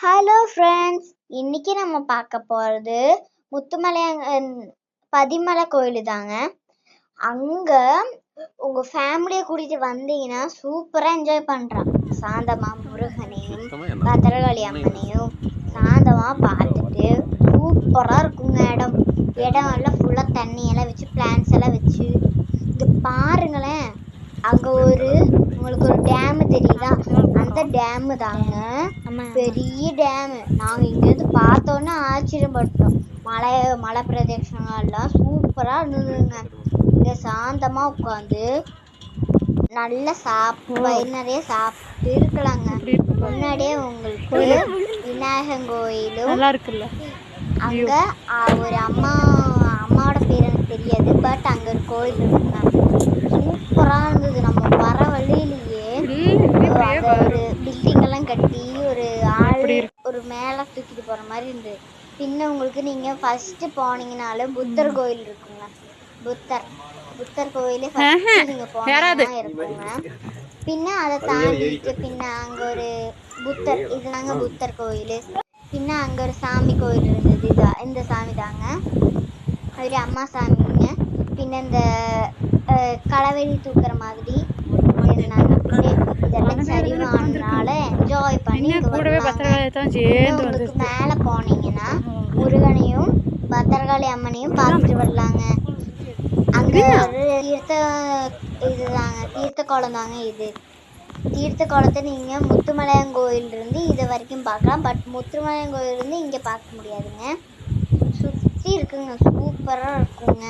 Hello friends, இன்னைக்கு நம்ம பார்க்க போகிறது முத்துமலை பதிமலை கோயில் தாங்க. அங்கே உங்கள் ஃபேமிலியை கூட்டிகிட்டு வந்தீங்கன்னா சூப்பராக என்ஜாய் பண்ணுறான். சாந்தமாக முருகனையும் பத்திரகாளி அம்மனையும் சாந்தமாக பார்த்துட்டு சூப்பராக இருக்குங்க. இடம் எல்லாம் ஃபுல்லாக தண்ணியெல்லாம் வச்சு பிளான்ஸ் எல்லாம் வச்சு இங்கே பாருங்களேன். அங்கே உங்களுக்கு ஒரு டேமு தெரியுதா? அந்த டேமு தாங்க, பெரிய டேமு. நாங்கள் இங்கேருந்து பார்த்தோன்னே ஆச்சரியப்பட்டோம். மலை பிரதேசங்கள்லாம் சூப்பராக இருந்ததுங்க. இங்கே சாந்தமாக உட்காந்து நல்லா வயிறு நிறைய சாப்பிட்டு இருக்கலாங்க. முன்னாடியே உங்களுக்கு விநாயகர் கோயிலும் நல்லா இருக்குல்ல. அங்கே ஒரு அம்மாவோட பேர் எனக்கு தெரியாது, பட் அங்கே ஒரு கோயில் இருக்குங்க. சூப்பராக இருந்தது. நம்ம வர வழியிலேயே ஒரு பில்டிங் எல்லாம் கட்டி ஒரு ஒரு மேலே தூக்கிட்டு போகிற மாதிரி இருந்தது. பின்ன உங்களுக்கு நீங்கள் ஃபர்ஸ்ட் போனீங்கனாலும் புத்தர் கோயில் இருக்குங்க. புத்தர் கோயிலே ஃபர்ஸ்ட் நீங்கள் போனீங்கன்னா இருக்குங்க. பின்ன அதை தாண்டிட்டு பின்ன அங்கே ஒரு இதுதாங்க புத்தர் கோயில். பின்ன அங்கே ஒரு சாமி கோயில் இருந்தது. இந்த சாமி தாங்க, ஒரு அம்மா சாமிங்க. பின்ன இந்த களவெளி தூக்குற மாதிரி இருந்தாங்க. இதெல்லாம் சரிவானால என்ஜாய் பண்ணி உங்களுக்கு மேலே போனீங்கன்னா முருகனையும் பத்திரகாளி அம்மனையும் பார்த்துட்டு வரலாங்க. அங்கே ஒரு தீர்த்த குளம் தாங்க இது. தீர்த்த குளத்தை நீங்கள் முத்துமலையன் கோயில் இருந்து இது வரைக்கும் பார்க்கலாம். பட் முத்துமலையன் கோயில் இருந்து இங்கே பார்க்க முடியாதுங்க. சுற்றி இருக்குங்க, சூப்பராக இருக்குங்க.